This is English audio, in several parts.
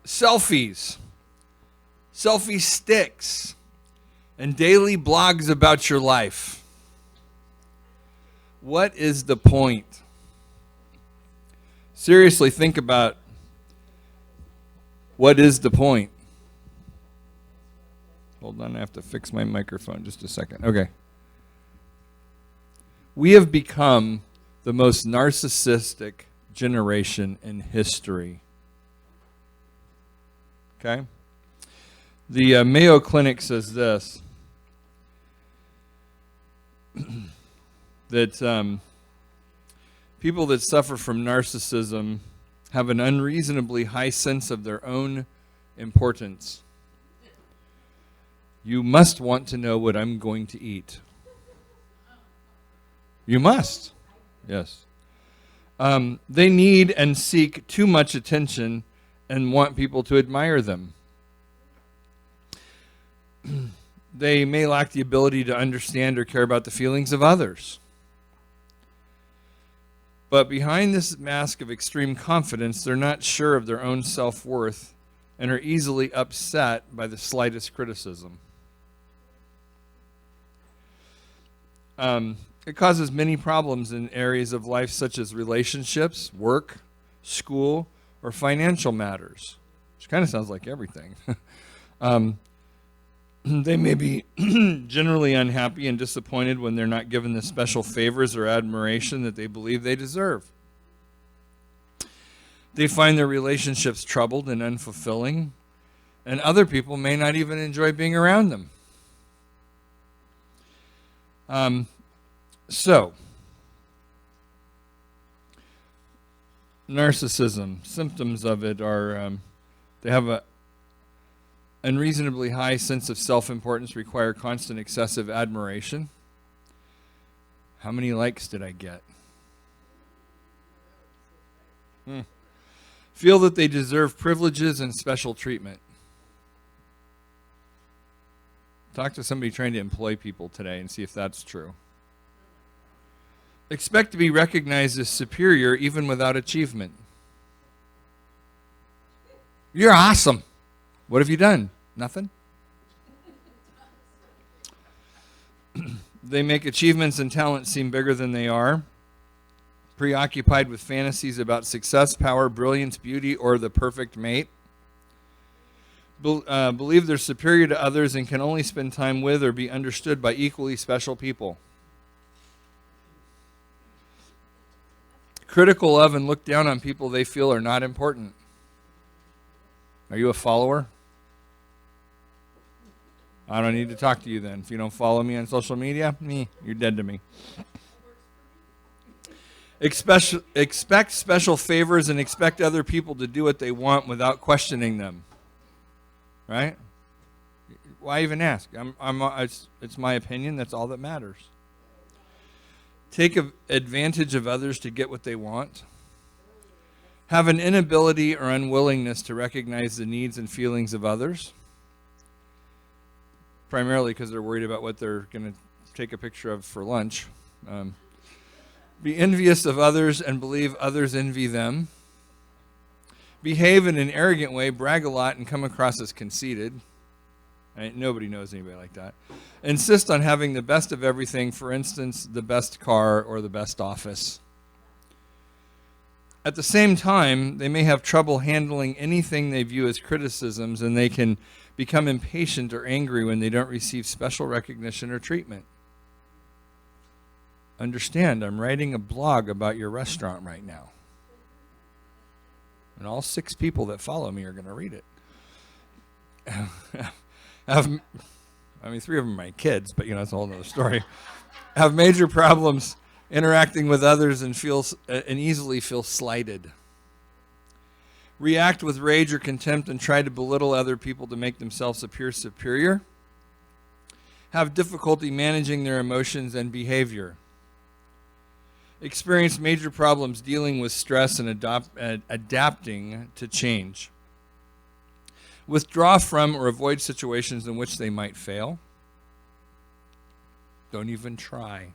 selfies, selfie sticks, and daily blogs about your life. What is the point? Seriously, think about what is the point. Hold on, I have to fix my microphone just a second. Okay. We have become the most narcissistic generation in history. Okay? The Mayo Clinic says this, that people that suffer from narcissism have an unreasonably high sense of their own importance. You must want to know what I'm going to eat. You must. Yes. They need and seek too much attention and want people to admire them. They may lack the ability to understand or care about the feelings of others. But behind this mask of extreme confidence, they're not sure of their own self-worth and are easily upset by the slightest criticism. It causes many problems in areas of life such as relationships, work, school, or financial matters, which kind of sounds like everything. They may be generally unhappy and disappointed when they're not given the special favors or admiration that they believe they deserve. They find their relationships troubled and unfulfilling, and other people may not even enjoy being around them. So, narcissism, symptoms of it are they have a unreasonably high sense of self-importance, require constant excessive admiration. How many likes did I get? Feel that they deserve privileges and special treatment. Talk to somebody trying to employ people today and see if that's true. Expect to be recognized as superior even without achievement. You're awesome. What have you done? Nothing? They make achievements and talents seem bigger than they are. Preoccupied with fantasies about success, power, brilliance, beauty, or the perfect mate. Believe they're superior to others and can only spend time with or be understood by equally special people. Critical of and look down on people they feel are not important. Are you a follower? I don't need to talk to you then. If you don't follow me on social media, you're dead to me. Expect special favors and expect other people to do what they want without questioning them. Right? Why even ask? It's my opinion. That's all that matters. Take advantage of others to get what they want. Have an inability or unwillingness to recognize the needs and feelings of others, primarily because they're worried about what they're going to take a picture of for lunch. Be envious of others and believe others envy them. Behave in an arrogant way, brag a lot, and come across as conceited. Nobody knows anybody like that. Insist on having the best of everything, for instance, the best car or the best office. At the same time, they may have trouble handling anything they view as criticisms, and they can become impatient or angry when they don't receive special recognition or treatment. Understand, I'm writing a blog about your restaurant right now. And all 6 people that follow me are going to read it. 3 of them are my kids, but that's a whole other story. Have major problems interacting with others and easily feel slighted. React with rage or contempt and try to belittle other people to make themselves appear superior. Have difficulty managing their emotions and behavior. Experience major problems dealing with stress and adapting to change. Withdraw from or avoid situations in which they might fail. Don't even try.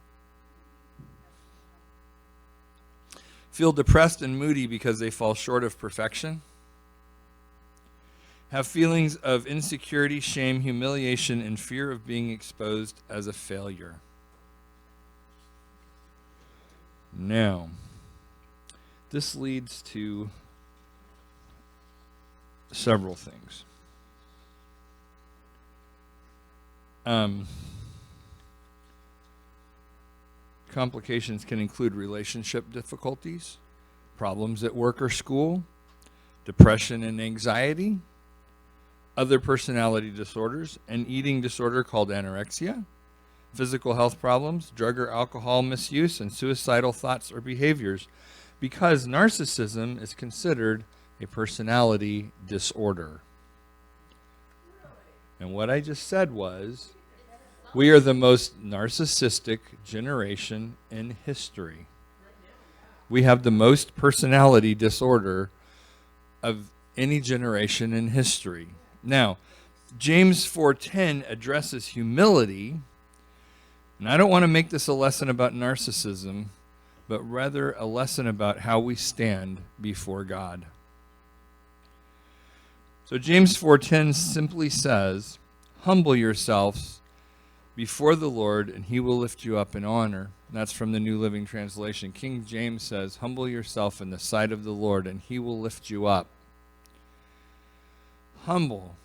Feel depressed and moody because they fall short of perfection. have feelings of insecurity, shame, humiliation, and fear of being exposed as a failure. Now, this leads to several things. Complications can include relationship difficulties, problems at work or school, depression and anxiety, other personality disorders, an eating disorder called anorexia, physical health problems, drug or alcohol misuse, and suicidal thoughts or behaviors, because narcissism is considered a personality disorder. And what I just said was, we are the most narcissistic generation in history. We have the most personality disorder of any generation in history. Now, James 4:10 addresses humility, and I don't want to make this a lesson about narcissism, but rather a lesson about how we stand before God. So James 4:10 simply says, humble yourselves before the Lord, and he will lift you up in honor. And that's from the New Living Translation. King James says, humble yourself in the sight of the Lord, and he will lift you up. Humble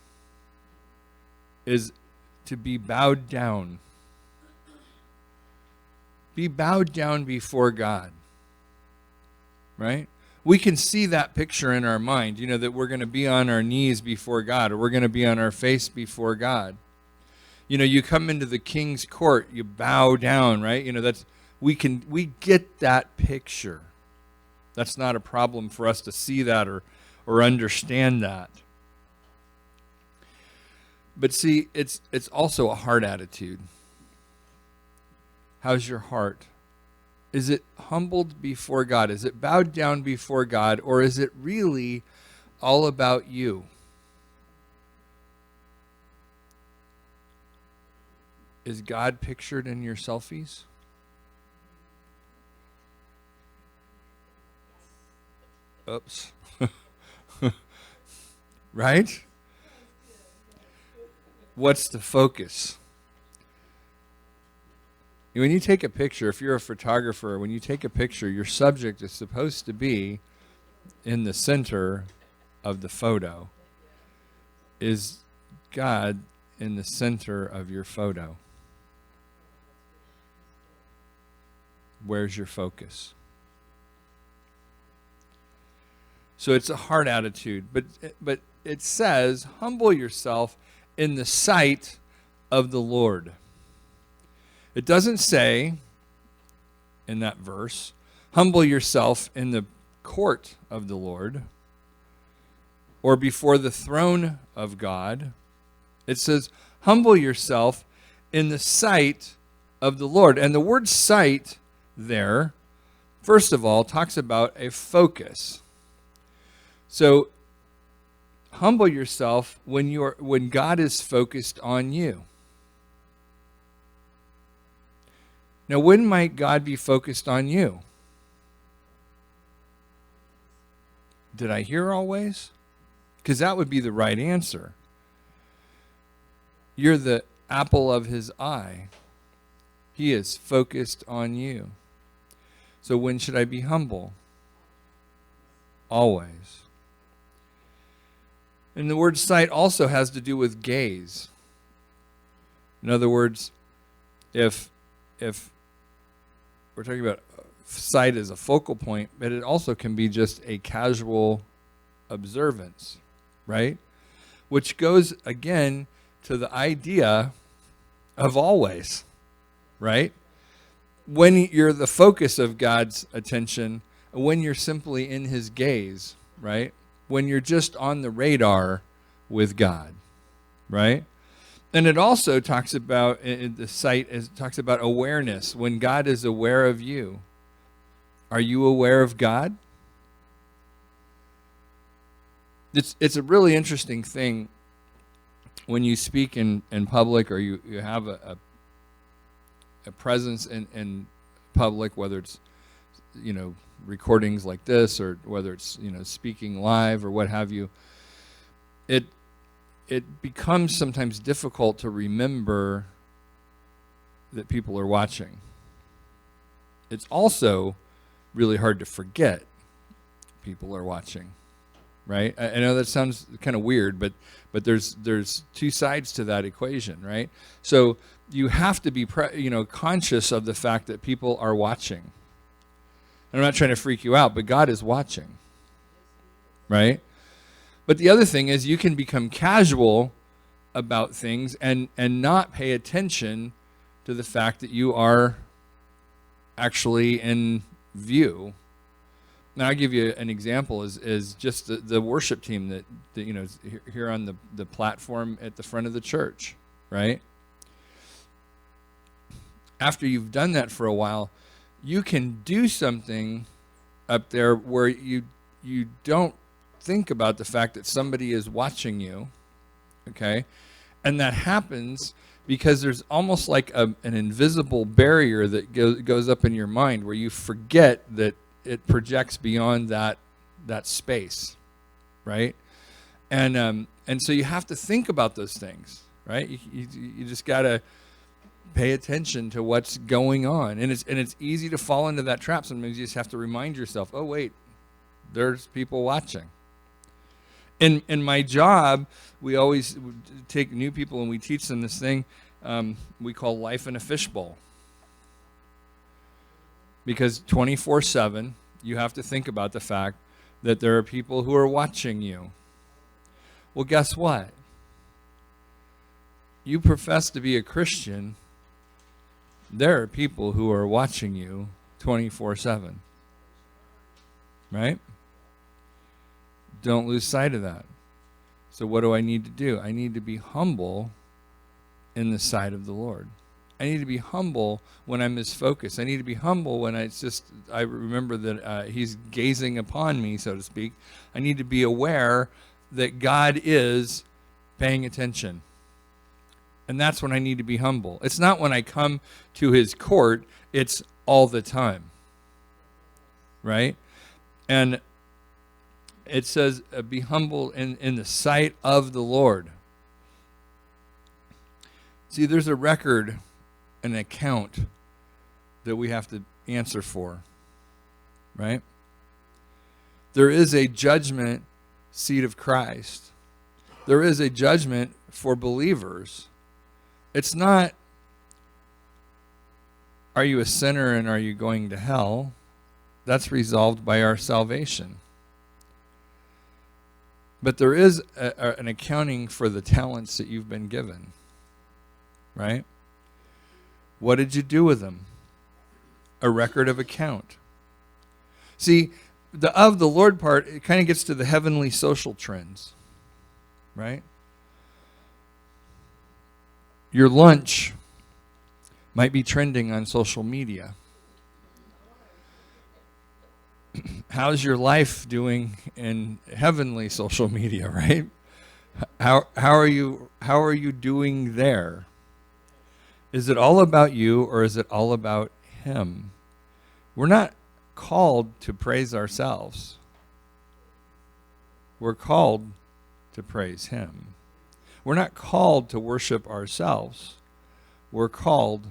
is to be bowed down. Be bowed down before God. Right? We can see that picture in our mind, that we're going to be on our knees before God, or we're going to be on our face before God. You come into the king's court, you bow down, right? We get that picture. That's not a problem for us to see that or understand that. But see, it's also a heart attitude. How's your heart? Is it humbled before God? Is it bowed down before God? Or is it really all about you? Is God pictured in your selfies? Oops. Right? What's the focus? When you take a picture, if you're a photographer, when you take a picture, your subject is supposed to be in the center of the photo. Is God in the center of your photo? Where's your focus? So it's a heart attitude, but it says, humble yourself in the sight of the Lord. It doesn't say in that verse, humble yourself in the court of the Lord or before the throne of God. It says, humble yourself in the sight of the Lord. And the word sight there, first of all, talks about a focus. So humble yourself when God is focused on you. Now, when might God be focused on you? Did I hear always? Because that would be the right answer. You're the apple of his eye. He is focused on you. So when should I be humble? Always. And the word sight also has to do with gaze. In other words, if we're talking about sight as a focal point, but it also can be just a casual observance, right? Which goes, again, to the idea of always, right? When you're the focus of God's attention, when you're simply in his gaze, right? When you're just on the radar with God, right? And it also talks about, the sight talks about awareness. When God is aware of you, are you aware of God? It's a really interesting thing when you speak in public, or you have a presence in public, whether it's recordings like this, or whether it's speaking live or what have you. it becomes sometimes difficult to remember that people are watching. It's also really hard to forget people are watching, right? I know that sounds kind of weird, but there's two sides to that equation, right? So you have to be conscious of the fact that people are watching. And I'm not trying to freak you out, but God is watching, right? But the other thing is you can become casual about things and not pay attention to the fact that you are actually in view. Now, I'll give you an example is just the worship team that is here on the platform at the front of the church, right? After you've done that for a while, you can do something up there where you don't think about the fact that somebody is watching you, okay? And that happens because there's almost like an invisible barrier that goes up in your mind where you forget that it projects beyond that space, right? And so you have to think about those things, right? You just got to pay attention to what's going on, and it's easy to fall into that trap. Sometimes you just have to remind yourself, oh wait, there's people watching. In my job, we always take new people and we teach them this thing we call life in a fishbowl. Because 24/7, you have to think about the fact that there are people who are watching you. Well, guess what? You profess to be a Christian. There are people who are watching you 24/7. Right? Don't lose sight of that. So what do I need to do? I need to be humble in the sight of the Lord. I need to be humble when I misfocus. I need to be humble when I remember that he's gazing upon me, so to speak. I need to be aware that God is paying attention. And that's when I need to be humble. It's not when I come to his court, it's all the time. Right? And it says, be humble in the sight of the Lord. See, there's a record, an account that we have to answer for, right? There is a judgment seat of Christ. There is a judgment for believers. It's not, are you a sinner and are you going to hell? That's resolved by our salvation. But there is an accounting for the talents that you've been given, right? What did you do with them? A record of account. See, the of the Lord part, it kind of gets to the heavenly social trends, right? Your lunch might be trending on social media. How's your life doing in heavenly social media, right? How are you doing there? Is it all about you or is it all about him? We're not called to praise ourselves. We're called to praise him. We're not called to worship ourselves. We're called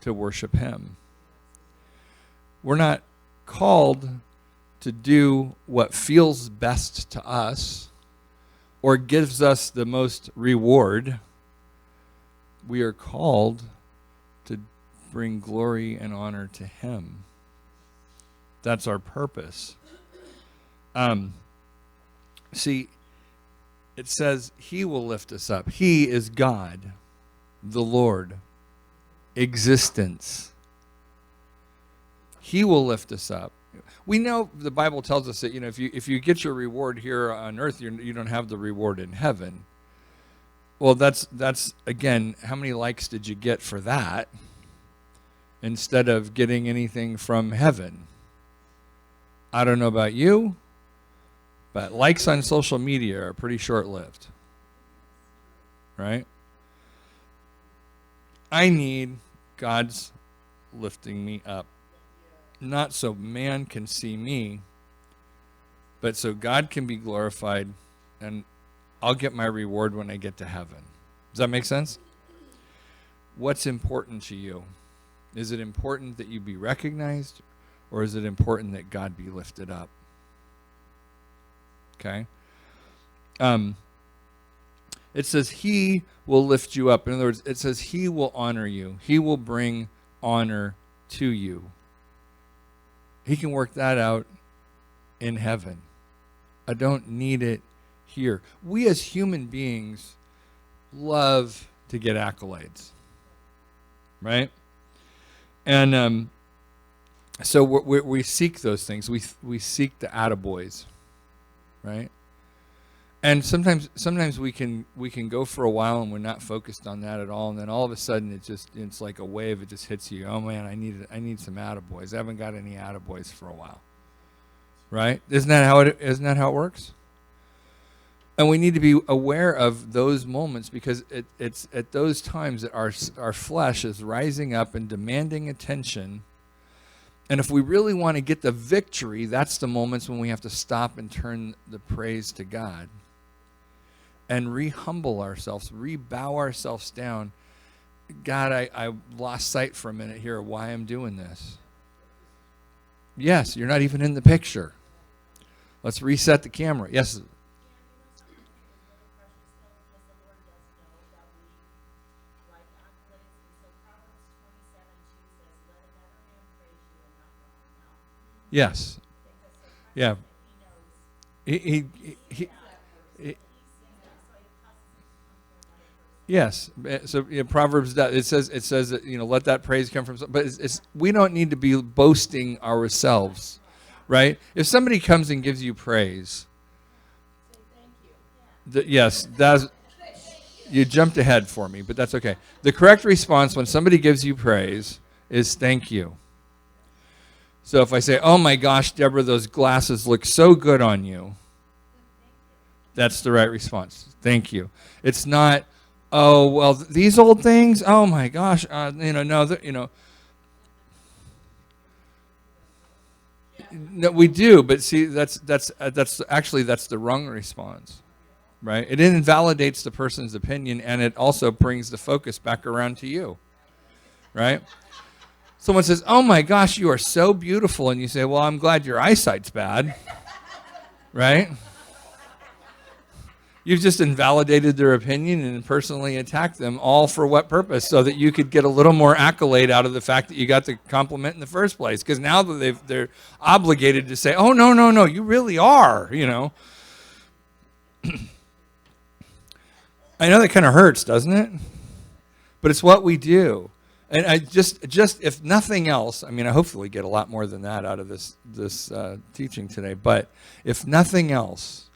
to worship him. We're not called to do what feels best to us or gives us the most reward. We are called to bring glory and honor to him. That's our purpose. See, it says he will lift us up. He is God, the Lord, existence. He will lift us up. We know the Bible tells us that if you get your reward here on earth, you don't have the reward in heaven. Well, that's again, how many likes did you get for that instead of getting anything from heaven? I don't know about you, but likes on social media are pretty short-lived, right? I need God's lifting me up. Not so man can see me, but so God can be glorified. And I'll get my reward when I get to heaven. Does that make sense? What's important to you? Is it important that you be recognized, or is it important that God be lifted up? Okay. It says he will lift you up. In other words, it says he will honor you. He will bring honor to you. He can work that out in heaven. I don't need it here. We as human beings love to get accolades, right? And so we seek those things. We seek the attaboys, right? And sometimes we can go for a while and we're not focused on that at all, and then all of a sudden it's like a wave. It just hits you. Oh man, I need some attaboys. I haven't got any attaboys for a while, right? Isn't that how it works? And we need to be aware of those moments, because it's at those times that our flesh is rising up and demanding attention. And if we really want to get the victory, that's the moments when we have to stop and turn the praise to God and re-humble ourselves, re-bow ourselves down. God, I lost sight for a minute here of why I'm doing this. Yes, you're not even in the picture. Let's reset the camera. Yes. Yes. Yeah. He yes. So Proverbs, it says that, let that praise come from. But we don't need to be boasting ourselves, right? If somebody comes and gives you praise, yes, you jumped ahead for me, but that's okay. The correct response when somebody gives you praise is thank you. So if I say, oh my gosh, Deborah, those glasses look so good on you, that's the right response. Thank you. It's not, oh, well, these old things, oh my gosh, no, No, we do, but see, that's the wrong response, right? It invalidates the person's opinion, and it also brings the focus back around to you, right? Someone says, oh my gosh, you are so beautiful. And you say, well, I'm glad your eyesight's bad. Right? You've just invalidated their opinion and personally attacked them, all for what purpose? So that you could get a little more accolade out of the fact that you got the compliment in the first place. Because now that they're obligated to say, oh, no, you really are, I know that kind of hurts, doesn't it? But it's what we do. And I just if nothing else, I hopefully get a lot more than that out of this teaching today. But if nothing else,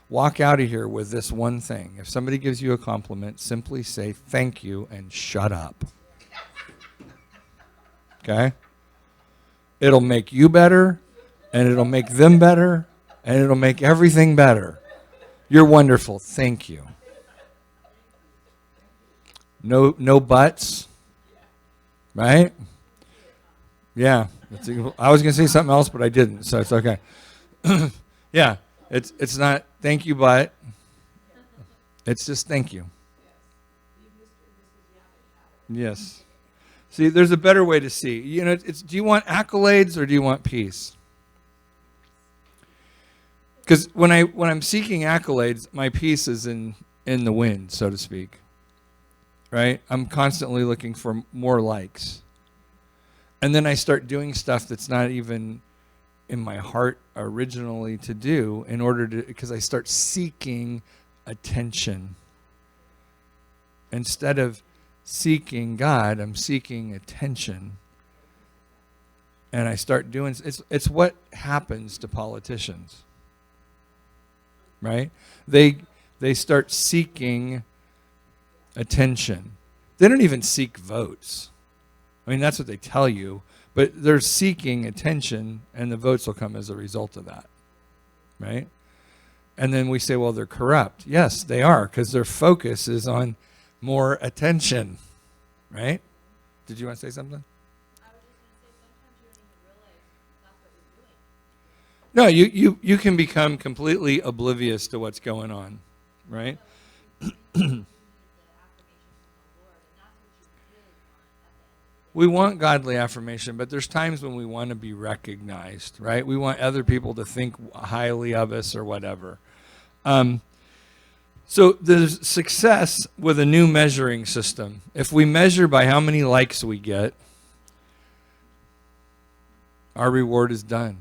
walk out of here with this one thing. If somebody gives you a compliment, simply say thank you and shut up. Okay? It'll make you better, and it'll make them better, and it'll make everything better. You're wonderful. Thank you. No buts. Right? Yeah. I was going to say something else, but I didn't, so it's okay. Yeah. It's not thank you, but it's just thank you. Yes. See, there's a better way to see. Do you want accolades or do you want peace? Because when I'm seeking accolades, my peace is in the wind, so to speak. Right? I'm constantly looking for more likes. And then I start doing stuff that's not even in my heart originally to do because I start seeking attention. Instead of seeking God, I'm seeking attention. And I start doing, it's what happens to politicians. Right? They start seeking attention. They don't even seek votes. That's what they tell you, but they're seeking attention, and the votes will come as a result of that, right? And then we say, well, they're corrupt. Yes, they are, because their focus is on more attention, right? Did you want to say something? I was just going to say, sometimes you don't even realize that's what you're doing. No, you can become completely oblivious to what's going on. right? We want godly affirmation, but there's times when we want to be recognized, right? We want other people to think highly of us or whatever. So there's success with a new measuring system. If we measure by how many likes we get, our reward is done.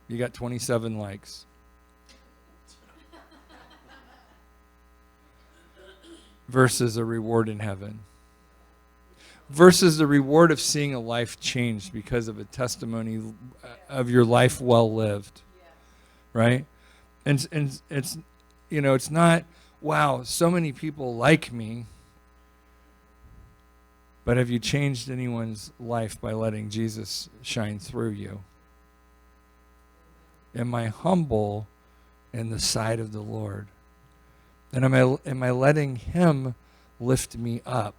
You got 27 likes. Versus a reward in heaven. Versus the reward of seeing a life changed because of a testimony of your life well lived. Right? And it's, it's not, wow, so many people like me. But have you changed anyone's life by letting Jesus shine through you? Am I humble in the sight of the Lord? And am I letting him lift me up?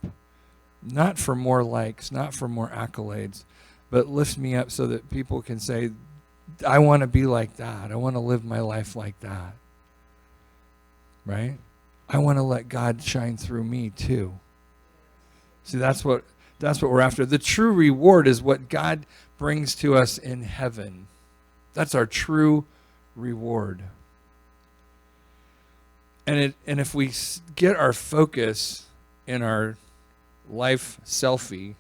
Not for more likes, not for more accolades, but lift me up so that people can say, I want to be like that. I want to live my life like that. Right? I want to let God shine through me too. See, that's what we're after. The true reward is what God brings to us in heaven. That's our true reward. And if we get our focus in our life selfie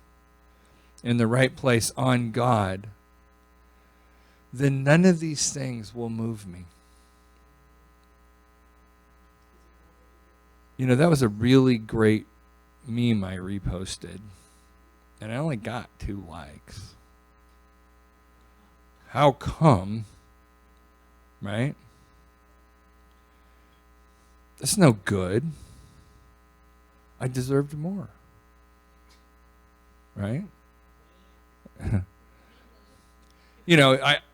in the right place on God, then none of these things will move me. That was a really great meme I reposted, and I only got 2 likes. How come? Right? That's no good. I deserved more. Right?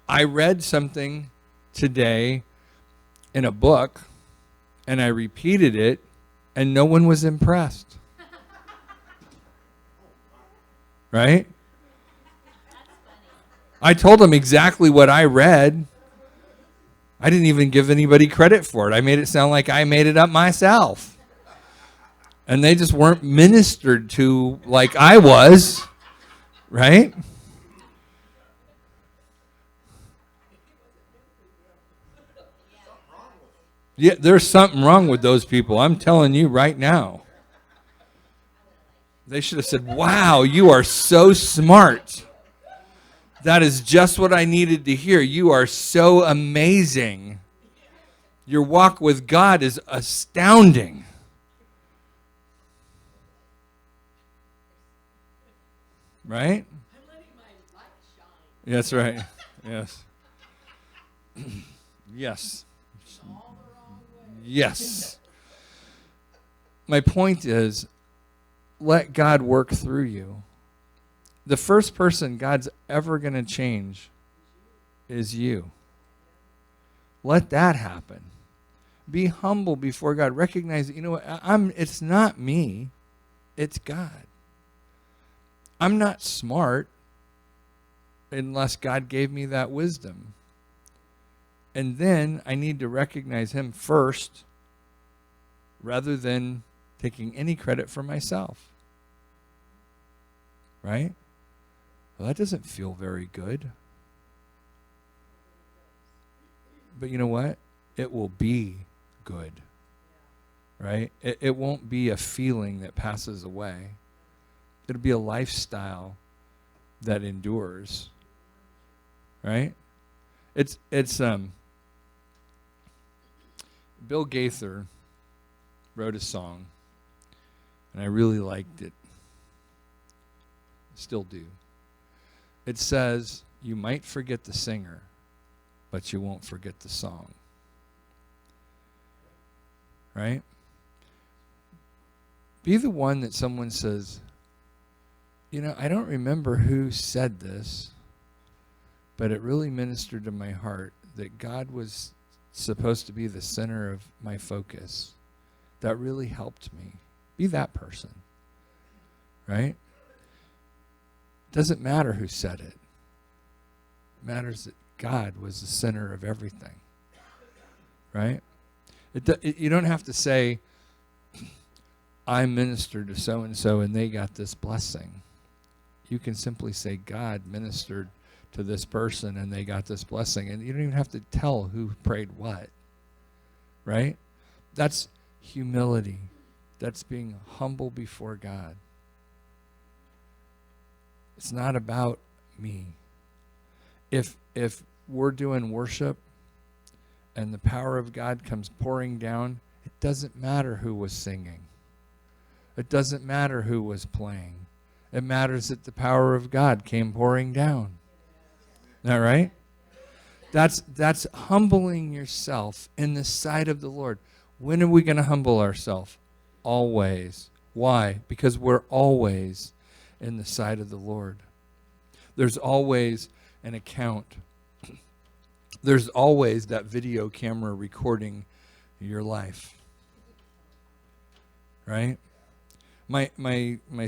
I read something today in a book, and I repeated it, and no one was impressed. Right? I told them exactly what I read. I didn't even give anybody credit for it. I made it sound like I made it up myself. And they just weren't ministered to like I was. Right? Yeah, there's something wrong with those people. I'm telling you right now. They should have said, wow, you are so smart. That is just what I needed to hear. You are so amazing. Your walk with God is astounding. Right? That's right. Yes. Yes. Yes. My point is, let God work through you. The first person God's ever going to change is you. Let that happen. Be humble before God. Recognize that, it's not me. It's God. I'm not smart unless God gave me that wisdom. And then I need to recognize him first rather than taking any credit for myself. Right? Well, that doesn't feel very good. But you know what? It will be good. Right? It won't be a feeling that passes away. It'll be a lifestyle that endures. Right? It's Bill Gaither wrote a song, and I really liked it. Still do. It says, you might forget the singer, but you won't forget the song. Right? Be the one that someone says, I don't remember who said this, but it really ministered to my heart that God was supposed to be the center of my focus. That really helped me. Be that person. Right? Doesn't matter who said it. It matters that God was the center of everything. Right? You don't have to say, I ministered to so-and-so and they got this blessing. You can simply say, God ministered to this person and they got this blessing. And you don't even have to tell who prayed what. Right? That's humility. That's being humble before God. It's not about me. If we're doing worship and the power of God comes pouring down, it doesn't matter who was singing. It doesn't matter who was playing. It matters that the power of God came pouring down. Isn't that right? That's humbling yourself in the sight of the Lord. When are we going to humble ourselves? Always. Why? Because we're always in the sight of the Lord. There's always an account. There's always that video camera recording your life. Right? My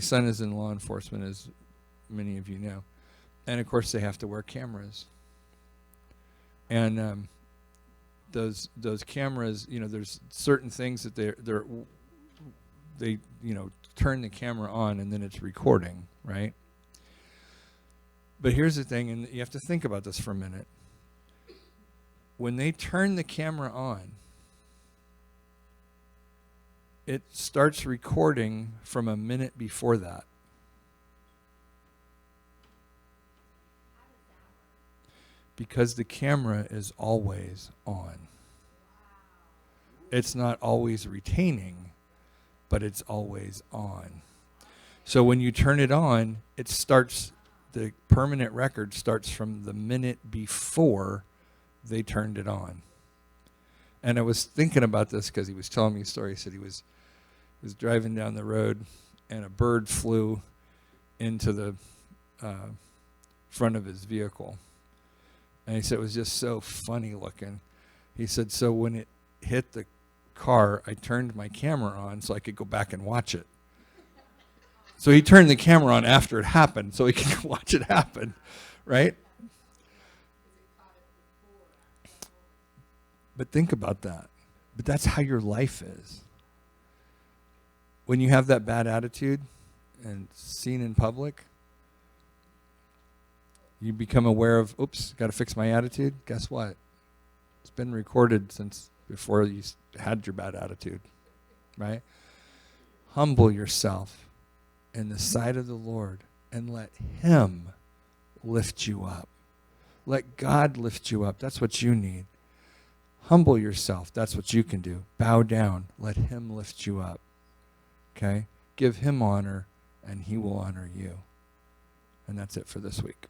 son is in law enforcement, as many of you know. And, of course, they have to wear cameras. And those cameras, there's certain things that they turn the camera on and then it's recording, right? But here's the thing, and you have to think about this for a minute. When they turn the camera on, it starts recording from a minute before that. Because the camera is always on. It's not always retaining, but it's always on. So when you turn it on, the permanent record starts from the minute before they turned it on. And I was thinking about this because he was telling me a story. He said he was driving down the road and a bird flew into the front of his vehicle. And he said it was just so funny looking. He said, so when it hit the car, I turned my camera on so I could go back and watch it. So he turned the camera on after it happened so he could watch it happen, right? But think about that. But that's how your life is. When you have that bad attitude and seen in public, you become aware of, oops, got to fix my attitude. Guess what? It's been recorded since before you had your bad attitude, right? Humble yourself in the sight of the Lord and let Him lift you up. Let God lift you up. That's what you need. Humble yourself. That's what you can do. Bow down. Let Him lift you up. Okay? Give Him honor, and He will honor you. And that's it for this week.